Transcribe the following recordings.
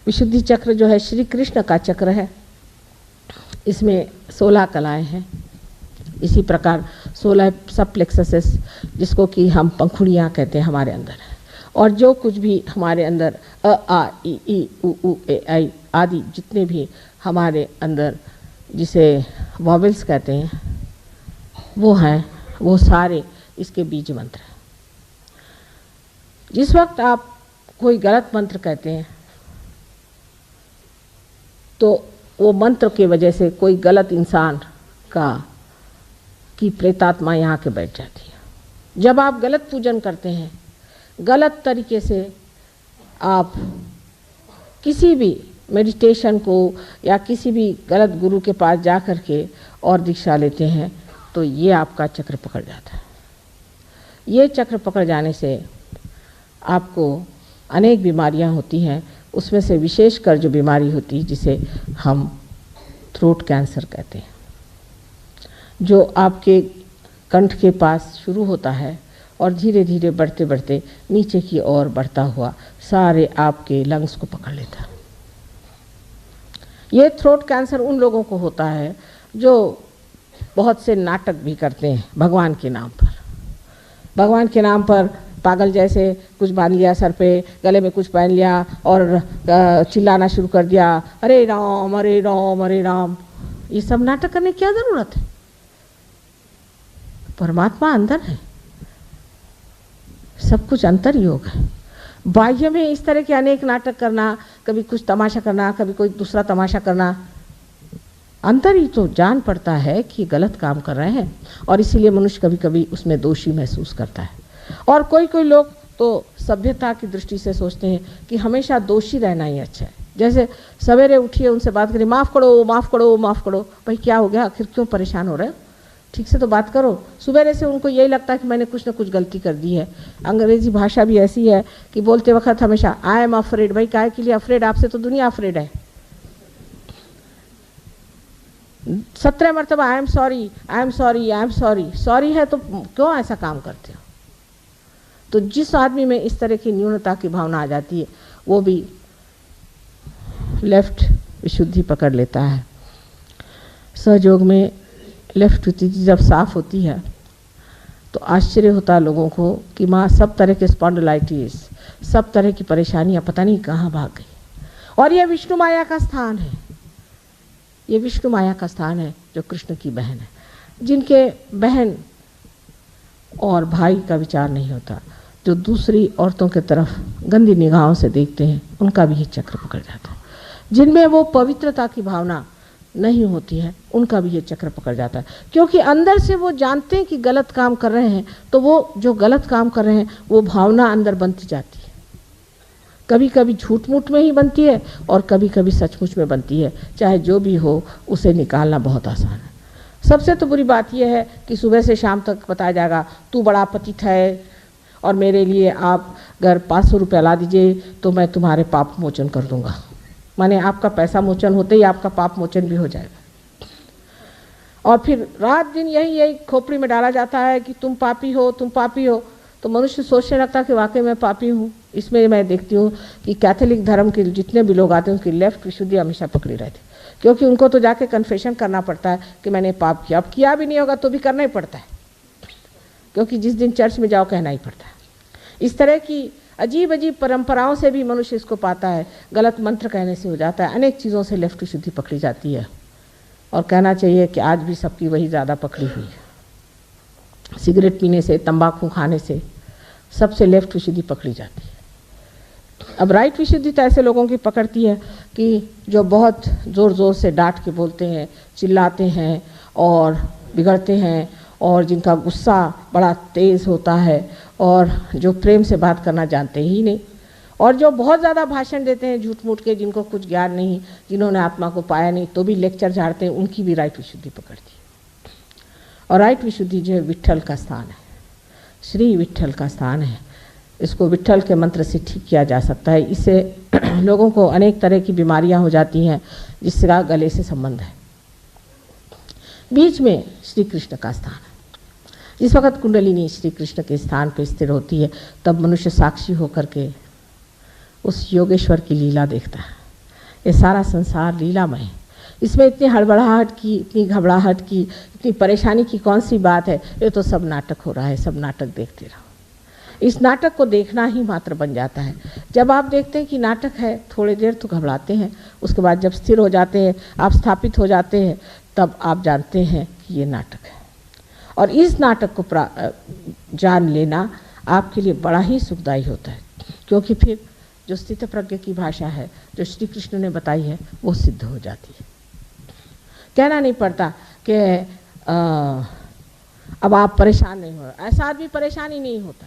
विशुद्धि चक्र जो है श्री कृष्ण का चक्र है। इसमें 16 कलाएं हैं। इसी प्रकार 16 सब प्लेक्ससेस जिसको कि हम पंखुड़ियाँ कहते हैं हमारे अंदर है। और जो कुछ भी हमारे अंदर अ आ इ ई उ ऊ ए आई आदि जितने भी हमारे अंदर जिसे वॉवेल्स कहते हैं वो हैं, वो सारे इसके बीज मंत्र हैं। जिस वक्त आप कोई गलत मंत्र कहते हैं तो वो मंत्र की वजह से कोई गलत इंसान की प्रेतात्मा यहाँ के बैठ जाती है। जब आप गलत पूजन करते हैं, गलत तरीके से आप किसी भी मेडिटेशन को या किसी भी गलत गुरु के पास जा कर के और दीक्षा लेते हैं तो ये आपका चक्र पकड़ जाता है। ये चक्र पकड़ जाने से आपको अनेक बीमारियां होती हैं। उसमें से विशेषकर जो बीमारी होती है जिसे हम थ्रोट कैंसर कहते हैं, जो आपके कंठ के पास शुरू होता है और धीरे धीरे बढ़ते बढ़ते नीचे की ओर बढ़ता हुआ सारे आपके लंग्स को पकड़ लेता है। ये थ्रोट कैंसर उन लोगों को होता है जो बहुत से नाटक भी करते हैं भगवान के नाम पर। भगवान के नाम पर पागल जैसे कुछ बांध लिया सर पे, गले में कुछ पहन लिया और चिल्लाना शुरू कर दिया, अरे राम अरे राम अरे राम। ये सब नाटक करने की क्या ज़रूरत है? परमात्मा अंदर है, सब कुछ अंतर योग है। बाह्य में इस तरह के अनेक नाटक करना, कभी कुछ तमाशा करना, कभी कोई दूसरा तमाशा करना, अंतर ही तो जान पड़ता है कि गलत काम कर रहे हैं। और इसीलिए मनुष्य कभी कभी उसमें दोषी महसूस करता है। और कोई कोई लोग तो सभ्यता की दृष्टि से सोचते हैं कि हमेशा दोषी रहना ही अच्छा है। जैसे सवेरे उठिए, उनसे बात करिए, माफ़ करो माफ़ करो माफ़ करो। भाई क्या हो गया, आखिर क्यों परेशान हो रहे हो? ठीक से तो बात करो। सवेरे से उनको यही लगता है कि मैंने कुछ ना कुछ गलती कर दी है। अंग्रेजी भाषा भी ऐसी है कि बोलते वक्त हमेशा आई एम अफ्रेड। भाई काहे के लिए अफ्रेड? आपसे तो दुनिया अफ्रेड है। 17 मरतबा I am sorry I am sorry I am sorry. Sorry है तो क्यों ऐसा काम करते हो? तो जिस आदमी में इस तरह की न्यूनता की भावना आ जाती है वो भी लेफ्ट विशुद्धि पकड़ लेता है। सहयोग में लेफ्ट विशुद्धि जब साफ होती है तो आश्चर्य होता है लोगों को कि माँ सब तरह के स्पॉन्डिलाइटिस, सब तरह की परेशानियाँ पता नहीं कहाँ भाग गई। और ये विष्णु माया का स्थान है। ये विष्णु माया का स्थान है जो कृष्ण की बहन है। जिनके बहन और भाई का विचार नहीं होता, जो दूसरी औरतों की तरफ गंदी निगाहों से देखते हैं, उनका भी ये चक्र पकड़ जाता है। जिनमें वो पवित्रता की भावना नहीं होती है, उनका भी ये चक्र पकड़ जाता है। क्योंकि अंदर से वो जानते हैं कि गलत काम कर रहे हैं, तो वो जो गलत काम कर रहे हैं वो भावना अंदर बनती जाती है। कभी कभी झूठ मूठ में ही बनती है और कभी कभी सचमुच में बनती है। चाहे जो भी हो, उसे निकालना बहुत आसान है। सबसे तो बुरी बात यह है कि सुबह से शाम तक बताया जाएगा तू बड़ा पतित है और मेरे लिए आप अगर 500 रुपया ला दीजिए तो मैं तुम्हारे पाप मोचन कर दूंगा। माने आपका पैसा मोचन होते ही आपका पाप मोचन भी हो जाएगा। और फिर रात दिन यही खोपड़ी में डाला जाता है कि तुम पापी हो, तुम पापी हो। तो मनुष्य सोचने लगता है कि वाकई मैं पापी हूँ। इसमें मैं देखती हूँ कि कैथोलिक धर्म के जितने भी लोग आते हैं उनकी लेफ्ट विशुद्धि हमेशा पकड़ी रहती है। क्योंकि उनको तो जाके कन्फेशन करना पड़ता है कि मैंने पाप किया। अब किया भी नहीं होगा तो भी करना ही पड़ता है, क्योंकि जिस दिन चर्च में जाओ कहना ही पड़ता है। इस तरह की अजीब अजीब परंपराओं से भी मनुष्य इसको पाता है। गलत मंत्र कहने से हो जाता है। अनेक चीज़ों से लेफ्ट विशुद्धि पकड़ी जाती है। और कहना चाहिए कि आज भी सबकी वही ज़्यादा पकड़ी हुई है। सिगरेट पीने से, तंबाकू खाने से सबसे लेफ्ट विशुद्धि पकड़ी जाती है। अब राइट विशुद्धि तो ऐसे लोगों की पकड़ती है कि जो बहुत ज़ोर ज़ोर से डांट के बोलते हैं, चिल्लाते हैं और बिगड़ते हैं, और जिनका गुस्सा बड़ा तेज़ होता है, और जो प्रेम से बात करना जानते ही नहीं, और जो बहुत ज़्यादा भाषण देते हैं झूठ मूठ के, जिनको कुछ ज्ञान नहीं, जिन्होंने आत्मा को पाया नहीं तो भी लेक्चर झाड़ते हैं, उनकी भी राइट विशुद्धि पकड़ती है। और राइट विशुद्धि जो है विट्ठल का स्थान है, श्री विट्ठल का स्थान है। इसको विट्ठल के मंत्र से ठीक किया जा सकता है। इससे लोगों को अनेक तरह की बीमारियां हो जाती हैं जिसका गले से संबंध है। बीच में श्री कृष्ण का स्थान है। जिस वक्त कुंडलिनी श्री कृष्ण के स्थान पर स्थिर होती है तब मनुष्य साक्षी होकर के उस योगेश्वर की लीला देखता है। ये सारा संसार लीलामय है। इसमें इतनी हड़बड़ाहट की, इतनी घबराहट की, इतनी परेशानी की कौन सी बात है? ये तो सब नाटक हो रहा है, सब नाटक देखते रहो। इस नाटक को देखना ही मात्र बन जाता है। जब आप देखते हैं कि नाटक है, थोड़ी देर तो घबराते हैं, उसके बाद जब स्थिर हो जाते हैं, आप स्थापित हो जाते हैं, तब आप जानते हैं कि ये नाटक है। और इस नाटक को जान लेना आपके लिए बड़ा ही सुखदायी होता है, क्योंकि फिर जो स्थित प्रज्ञ की भाषा है, जो श्री कृष्ण ने बताई है, वो सिद्ध हो जाती है। कहना नहीं पड़ता कि अब आप परेशान नहीं हो रहे। ऐसा आदमी परेशान ही नहीं होता।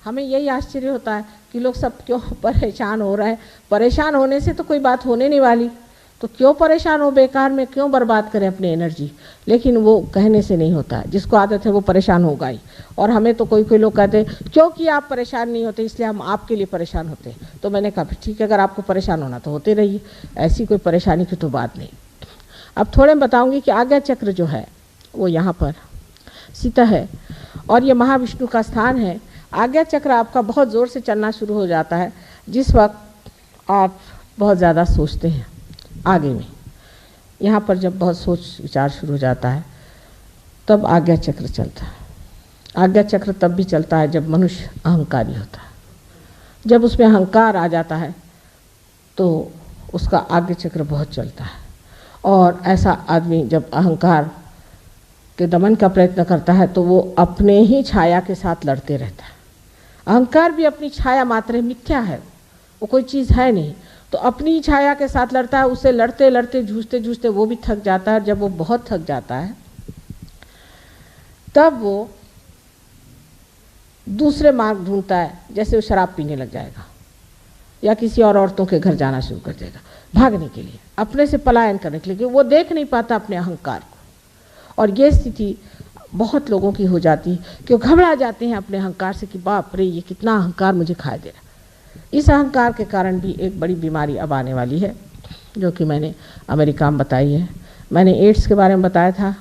हमें यही आश्चर्य होता है कि लोग सब क्यों परेशान हो रहे हैं। परेशान होने से तो कोई बात होने नहीं वाली, तो क्यों परेशान हो, बेकार में क्यों बर्बाद करें अपनी एनर्जी। लेकिन वो कहने से नहीं होता है, जिसको आदत है वो परेशान होगा ही। और हमें तो कोई लोग कहते हैं क्योंकि आप परेशान नहीं होते इसलिए हम आपके लिए परेशान होते हैं। तो मैंने कहा ठीक है, अगर आपको परेशान होना तो होते रहिए, ऐसी कोई परेशानी की तो बात नहीं। अब थोड़े बताऊंगी कि आज्ञा चक्र जो है वो यहाँ पर स्थित है और ये महाविष्णु का स्थान है। आज्ञा चक्र आपका बहुत ज़ोर से चलना शुरू हो जाता है जिस वक्त आप बहुत ज़्यादा सोचते हैं आगे में। यहाँ पर जब बहुत सोच विचार शुरू हो जाता है तब आज्ञा चक्र चलता है। आज्ञा चक्र तब भी चलता है जब मनुष्य अहंकारी होता है। जब उसमें अहंकार आ जाता है तो उसका आज्ञा चक्र बहुत चलता है। और ऐसा आदमी जब अहंकार के दमन का प्रयत्न करता है तो वो अपने ही छाया के साथ लड़ते रहता है। अहंकार भी अपनी छाया मात्र है, मिथ्या है, वो कोई चीज़ है नहीं। तो अपनी छाया के साथ लड़ता है, उससे लड़ते लड़ते जूझते जूझते वो भी थक जाता है। जब वो बहुत थक जाता है तब वो दूसरे मार्ग ढूंढता है, जैसे वो शराब पीने लग जाएगा या किसी और औरतों के घर जाना शुरू कर देगा, भागने के लिए, अपने से पलायन करने के लिए। वो देख नहीं पाता अपने अहंकार को। और ये स्थिति बहुत लोगों की हो जाती है कि वो घबरा जाते हैं अपने अहंकार से कि बाप रे ये कितना अहंकार मुझे खा दे रहा। इस अहंकार के कारण भी एक बड़ी बीमारी अब आने वाली है, जो कि मैंने अमेरिका में बताई है। मैंने एड्स के बारे में बताया था,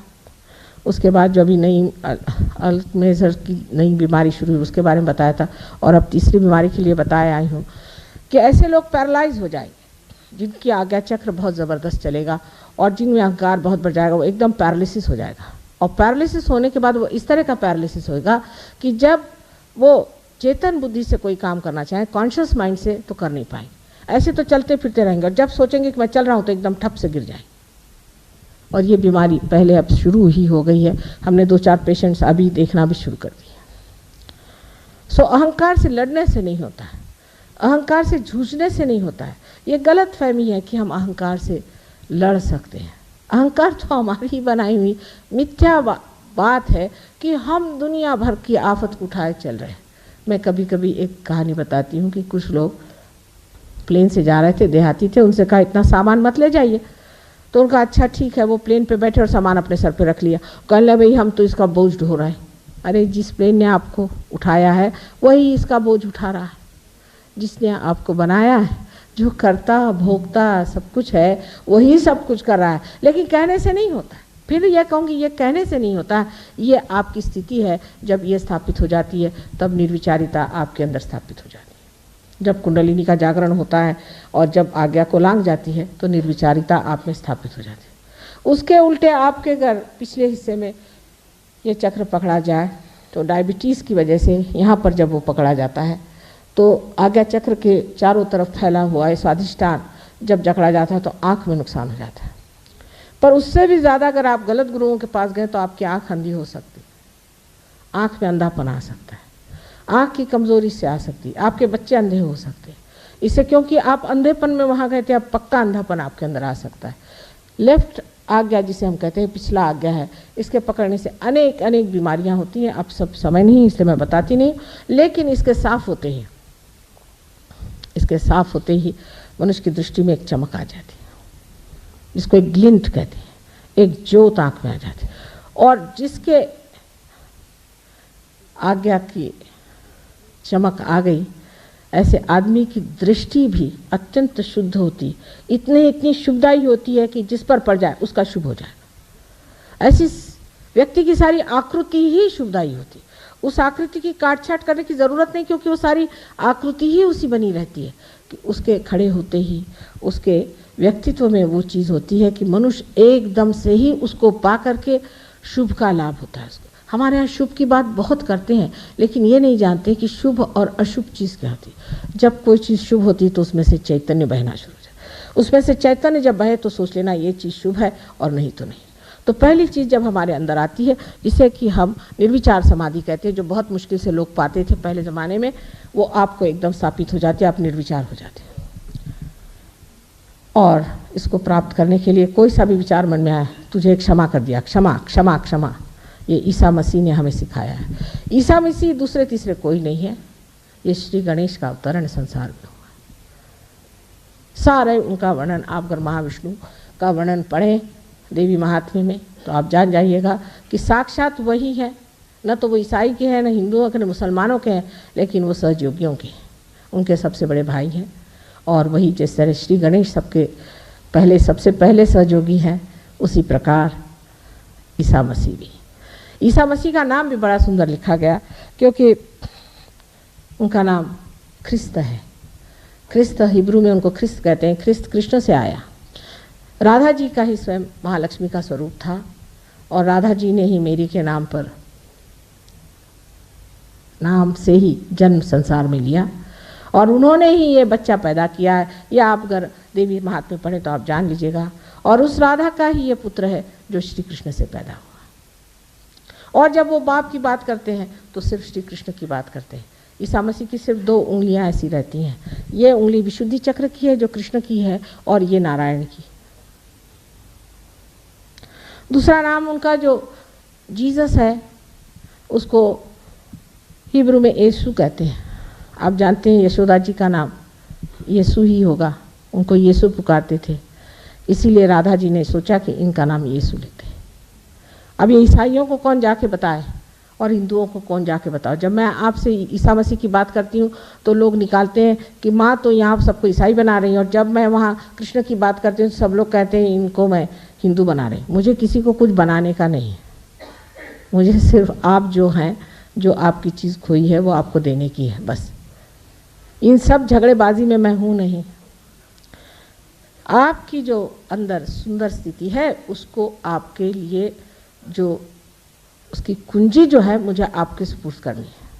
उसके बाद जो अभी नई अल्ज़ाइमर की नई बीमारी शुरू हुई उसके बारे में बताया था, और अब तीसरी बीमारी के लिए बताया आई हूँ कि ऐसे लोग पैरालाइज हो जाएंगे जिनकी आज्ञा चक्र बहुत ज़बरदस्त चलेगा और जिनमें अहंकार बहुत बढ़ जाएगा, वो एकदम पैरालिसिस हो जाएगा। और पैरालिसिस होने के बाद वो इस तरह का पैरालिसिस होएगा कि जब वो चेतन बुद्धि से कोई काम करना चाहे, कॉन्शियस माइंड से, तो कर नहीं पाएंगे। ऐसे तो चलते फिरते रहेंगे और जब सोचेंगे कि मैं चल रहा हूँ तो एकदम ठप से गिर जाएंगे। और ये बीमारी पहले अब शुरू ही हो गई है, हमने 2-4 पेशेंट्स अभी देखना भी शुरू कर दिए। सो अहंकार से लड़ने से नहीं होता है, अहंकार से जूझने से नहीं होता है। ये गलत फहमी है कि हम अहंकार से लड़ सकते हैं। अहंकार तो हमारी ही बनाई हुई मिथ्या बात है कि हम दुनिया भर की आफत उठाए चल रहे हैं। मैं कभी कभी एक कहानी बताती हूँ कि कुछ लोग प्लेन से जा रहे थे, देहाती थे, उनसे कहा इतना सामान मत ले जाइए। तो उनका अच्छा ठीक है, वो प्लेन पे बैठे और सामान अपने सर पे रख लिया। कहने लगे भाई हम तो इसका बोझ ढो रहे हैं। अरे जिस प्लेन ने आपको उठाया है वही इसका बोझ उठा रहा है। जिसने आपको बनाया है, जो करता भोगता सब कुछ है, वही सब कुछ कर रहा है। लेकिन कहने से नहीं होता है। फिर यह कहूँगी ये कहने से नहीं होता, ये आपकी स्थिति है। जब ये स्थापित हो जाती है तब निर्विचारिता आपके अंदर स्थापित हो जाती है। जब कुंडलिनी का जागरण होता है और जब आज्ञा को लांघ जाती है तो निर्विचारिता आप में स्थापित हो जाती है। उसके उल्टे आपके अगर पिछले हिस्से में ये चक्र पकड़ा जाए तो डायबिटीज़ की वजह से यहाँ पर जब वो पकड़ा जाता है तो आज्ञा चक्र के चारों तरफ फैला हुआ है स्वाधिष्ठान जब जकड़ा जाता है तो आँख में नुकसान हो जाता है। पर उससे भी ज़्यादा अगर आप गलत गुरुओं के पास गए तो आपकी आँख अंधी हो सकती है, आँख में अंधापन आ सकता है, आँख की कमज़ोरी से आ सकती है, आपके बच्चे अंधे हो सकते हैं इससे, क्योंकि आप अंधेपन में वहाँ गए थे। अब पक्का अंधापन आपके अंदर आ सकता है। लेफ्ट आज्ञा जिसे हम कहते हैं पिछला आज्ञा है, इसके पकड़ने से अनेक अनेक बीमारियाँ होती हैं। अब सब समय नहीं इसलिए मैं बताती नहीं, लेकिन इसके साफ होते ही मनुष्य की दृष्टि में एक चमक आ जाती है, जिसको एक ग्लिंट कहते हैं, एक ज्योत आँख में आ जाती है। और जिसके आज्ञा की चमक आ गई, ऐसे आदमी की दृष्टि भी अत्यंत शुद्ध होती, इतनी शुभदायी होती है कि जिस पर पड़ जाए उसका शुभ हो जाएगा। ऐसी व्यक्ति की सारी आकृति ही शुभदायी होती, उस आकृति की काट छाट करने की ज़रूरत नहीं, क्योंकि वो सारी आकृति ही उसी बनी रहती है। कि उसके खड़े होते ही उसके व्यक्तित्व में वो चीज़ होती है कि मनुष्य एकदम से ही उसको पा करके शुभ का लाभ होता है उसको। हमारे यहाँ शुभ की बात बहुत करते हैं, लेकिन ये नहीं जानते कि शुभ और अशुभ चीज़ क्या होती है। जब कोई चीज़ शुभ होती है तो उसमें से चैतन्य बहना शुरू हो जाता है, उसमें से चैतन्य जब बहे तो सोच लेना ये चीज़ शुभ है और नहीं तो नहीं। तो पहली चीज़ जब हमारे अंदर आती है, जिसे कि हम निर्विचार समाधि कहते हैं, जो बहुत मुश्किल से लोग पाते थे पहले ज़माने में, वो आपको एकदम स्थापित हो जाती है, आप निर्विचार हो जाते हैं। और इसको प्राप्त करने के लिए कोई सा भी विचार मन में आया, तुझे क्षमा कर दिया, क्षमा क्षमा क्षमा, ये ईसा मसीह ने हमें सिखाया है। ईसा मसीह दूसरे तीसरे कोई नहीं है, ये श्री गणेश का अवतरण संसार में हुआ। सारे उनका वर्णन आप अगर महाविष्णु का वर्णन पढ़ें देवी महात्म्य में तो आप जान जाइएगा कि साक्षात वही है। न तो वो ईसाई के हैं, न हिंदुओं के, न मुसलमानों के हैं, लेकिन वो सहयोगियों के हैं, उनके सबसे बड़े भाई हैं। और वही जिस तरह श्री गणेश सबके पहले सबसे पहले सहयोगी हैं, उसी प्रकार ईसा मसीह भी। ईसा मसीह का नाम भी बड़ा सुंदर लिखा गया, क्योंकि उनका नाम ख्रिस्त है। ख्रिस्त हिब्रू में उनको ख्रिस्त कहते हैं, ख्रिस्त कृष्ण से आया। राधा जी का ही स्वयं महालक्ष्मी का स्वरूप था, और राधा जी ने ही मेरी के नाम पर नाम से ही जन्म संसार में लिया, और उन्होंने ही ये बच्चा पैदा किया है। या आप अगर देवी महात्म्य पढ़ें तो आप जान लीजिएगा। और उस राधा का ही ये पुत्र है जो श्री कृष्ण से पैदा हुआ। और जब वो बाप की बात करते हैं तो सिर्फ श्री कृष्ण की बात करते हैं। ईसा मसीह की सिर्फ 2 उंगलियां ऐसी रहती हैं, ये उंगली विशुद्धि चक्र की है जो कृष्ण की है, और ये नारायण की। दूसरा नाम उनका जो जीसस है, उसको हिब्रू में येसु कहते हैं। आप जानते हैं यशोदा जी का नाम येसु ही होगा, उनको येसु पुकारते थे, इसीलिए राधा जी ने सोचा कि इनका नाम येसु लेते हैं। अब ये ईसाइयों को कौन जाके बताए और हिंदुओं को कौन जाके बताओ। जब मैं आपसे ईसा मसीह की बात करती हूँ तो लोग निकालते हैं कि माँ तो यहाँ सबको ईसाई बना रही है, और जब मैं वहाँ कृष्ण की बात करती हूँ तो सब लोग कहते हैं इनको मैं हिंदू बना रही। मुझे किसी को कुछ बनाने का नहीं है, मुझे सिर्फ आप जो हैं, जो आपकी चीज़ खोई है वो आपको देने की है, बस। इन सब झगड़ेबाजी में मैं हूँ नहीं। आपकी जो अंदर सुंदर स्थिति है उसको आपके लिए जो उसकी कुंजी जो है मुझे आपके सुपुर्द करनी है।